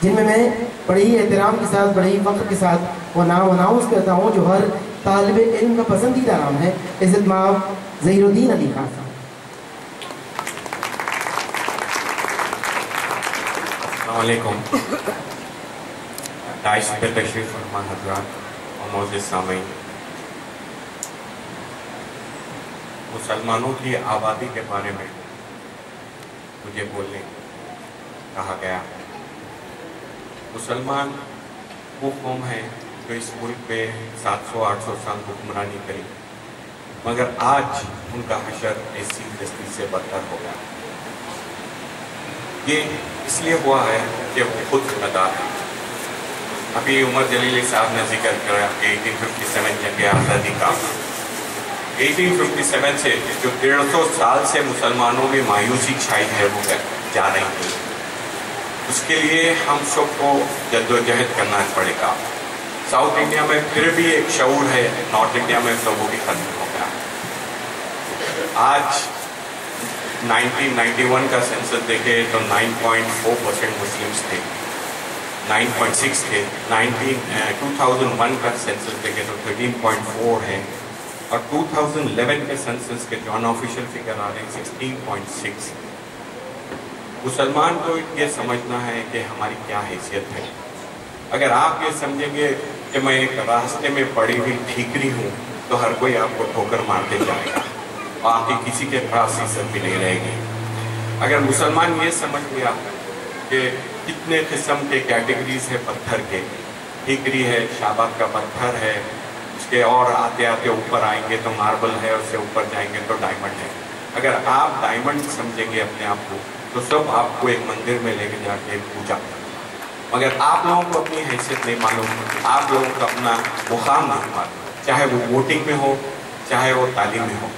جن میں بڑے ہی احترام کے ساتھ، بڑے ہی فخر کے ساتھ وہ نام اناؤنس کرتا ہوں جو ہر طالب علم کا پسندیدہ نام ہے، عزت مآب ظہیر الدین علی خان صاحب۔ السلام علیکم۔ داعش پہ تشریف فرما حضرات اور معزز سامعین، مسلمانوں کی آبادی کے بارے میں مجھے بولنے کہا گیا۔ مسلمان وہ قوم ہے جو اس ملک پہ 700-800 سال حکمرانی کری، مگر آج ان کا حشر ایسی دستی سے بدتر ہو گیا۔ یہ اس لیے ہوا ہے کہ وہ خود ذمہ دار ہے۔ ابھی عمر جلیلی صاحب نے ذکر کرا کہ 1857 جنگ آزادی کا 1857 سے جو 150 سال سے مسلمانوں میں مایوسی چھائی ہے وہ جا رہی ہے، اس کے لیے ہم سب کو جدوجہد کرنا پڑے گا۔ ساؤتھ انڈیا میں پھر بھی ایک شعور ہے، نارتھ انڈیا میں تو وہ بھی ختم ہو گیا۔ آج 1991 کا سینسس دیکھے تو 9.4% مسلمز تھے، 9.6 تھے۔ 2001 کا سینسس دیکھے تو 13.4 ہے، اور 2011 کے سینسس کے جو انآفیشیل فگر آ رہے ہیں 16.6۔ مسلمان کو یہ سمجھنا ہے کہ ہماری کیا حیثیت ہے۔ اگر آپ یہ سمجھیں گے کہ میں ایک راستے میں پڑی ہوئی ٹھیکری ہوں تو ہر کوئی آپ کو ٹھوکر مارتے جائے گا، اور آپ کی کسی کے پاس عزت بھی نہیں رہے گی۔ اگر مسلمان یہ سمجھ گیا کہ کتنے قسم کے کیٹیگریز ہے پتھر کے، ٹھیکری ہے، شاباک کا پتھر ہے، اس کے اور آتے آتے اوپر آئیں گے تو ماربل ہے، اس سے اوپر جائیں گے تو ڈائمنڈ ہے۔ اگر آپ ڈائمنڈ سمجھیں گے اپنے آپ کو تو سب آپ کو ایک مندر میں لے کے جا کے پوجا کریں۔ مگر آپ لوگوں کو اپنی حیثیت نہیں معلوم، آپ لوگوں کو اپنا مقام نہیں معلوم، چاہے وہ ووٹنگ میں ہو چاہے وہ تعلیم میں ہو۔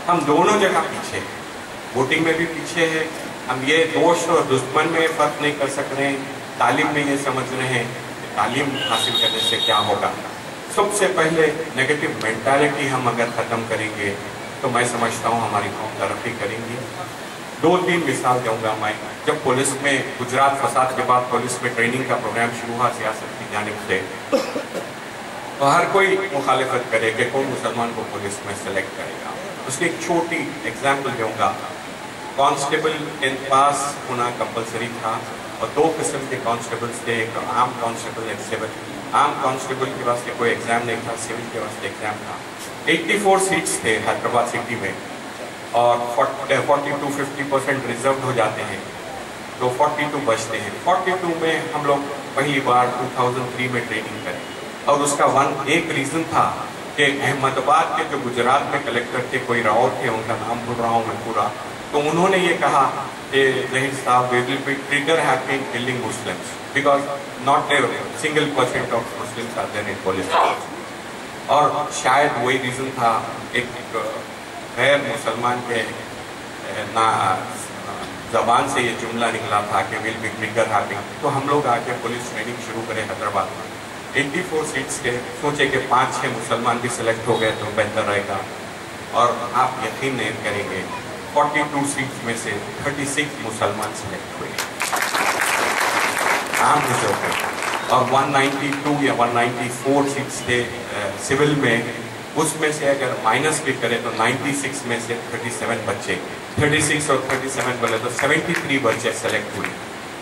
ہم دونوں جگہ پیچھے ہیں، ووٹنگ میں بھی پیچھے ہے۔ ہم یہ دوست اور دشمن میں فرق نہیں کر سک رہے ہیں، تعلیم میں یہ سمجھ رہے ہیں کہ تعلیم حاصل کرنے سے کیا ہوگا۔ سب سے پہلے نیگیٹو مینٹالٹی ہم اگر ختم کریں گے تو میں سمجھتا ہوں ہماری قوم ترقی کریں گی۔ 2-3 مثال دوں گا میں۔ جب پولیس میں گجرات فساد کے بعد پولیس میں ٹریننگ کا پروگرام شروع ہوا سیاست کی جانب سے، تو ہر کوئی مخالفت کرے کہ کون مسلمان کو پولیس میں سلیکٹ کرے گا۔ اس کی ایک چھوٹی ایگزامپل دوں گا۔ کانسٹیبل 10th پاس ہونا کمپلسری تھا، اور 2 قسم کے کانسٹیبلز تھے، ایک عام کانسٹیبل، ایک سول۔ عام کانسٹیبل کے واسطے کوئی ایگزام نہیں تھا، سول کے واسطے ایگزام تھا۔ 84 سیٹس تھے حیدرآباد سٹی میں، اور 40-50% ریزروڈ ہو جاتے ہیں، تو 42 بچتے ہیں۔ 42 میں ہم لوگ پہلی بار 2003 میں ٹریننگ کریں، اور اس کا ایک ریزن تھا کہ احمد آباد کے جو گجرات میں کلیکٹر تھے، کوئی راؤ تھے، ان کا نام بھول رہا ہوں میں پورا، تو انہوں نے یہ کہا کہ ظہیر صاحب we will be trigger happy in killing Muslims because not a single % of Muslims are there in police force۔ اور شاید وہی ریزن تھا، ایک غیر مسلمان کے زبان سے یہ جملہ نکلا تھا کہ we'll be trigger happy، تو ہم لوگ آ کے پولیس ٹریننگ شروع کریں حیدرآباد میں۔ 84 سیٹس کے سوچے کہ 5-6 مسلمان بھی سلیکٹ ہو گئے تو بہتر رہے گا، اور آپ یقین نہیں کریں گے 42 سیٹس میں سے 36 مسلمان سلیکٹ ہوئے عام ریزرو میں، اور 192 یا 194 سیٹس تھے سول میں، اس میں سے اگر مائنس بھی کرے تو 96 میں سے 37 بچے، 36 اور 37 بولے تو 73 بچے سلیکٹ ہوئے۔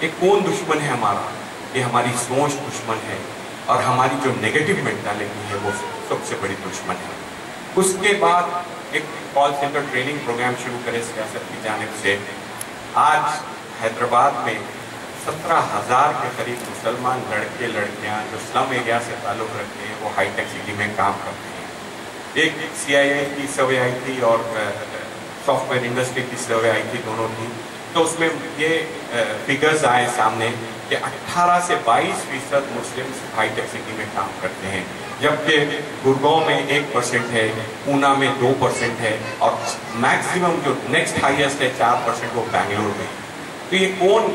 یہ کون دشمن ہے ہمارا؟ یہ ہماری سوچ دشمن ہے، اور ہماری جو نیگیٹو مینٹالٹی ہے وہ سب سے بڑی دشمن ہے۔ اس کے بعد ایک کال سینٹر ٹریننگ پروگرام شروع کرے سیاست کی جانب سے۔ آج حیدرآباد میں 17,000 کے قریب مسلمان لڑکے لڑکیاں جو سلم ایریا سے تعلق رکھتے ہیں وہ ہائی ٹیک سٹی میں کام کرتے ہیں۔ ایک CIA کی سروے آئی تھی اور سافٹ ویئر انڈسٹری کی سروے آئی تھی، دونوں تھی، تو اس میں یہ فگرز آئے سامنے کہ 18 سے 22% مسلم ہائی ٹیک سٹی میں کام کرتے ہیں، جبکہ گڑگاؤں میں 1% ہے، پونا میں 2% ہے، اور میکسیمم جو نیکسٹ ہائیسٹ ہے 4% وہ بنگلور میں۔ تو یہ کون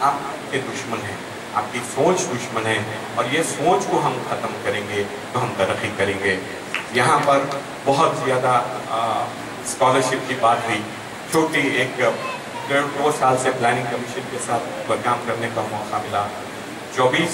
آپ کے دشمن ہیں؟ آپ کی سوچ دشمن ہے، اور یہ سوچ کو ہم ختم کریں گے تو ہم ترقی کریں گے۔ یہاں پر بہت زیادہ اسکالرشپ کی بات ہوئی، چھوٹی ایک 1.5 سال سے پلاننگ کمیشن کے ساتھ کام کرنے کا موقع ملا۔ 24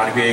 RBI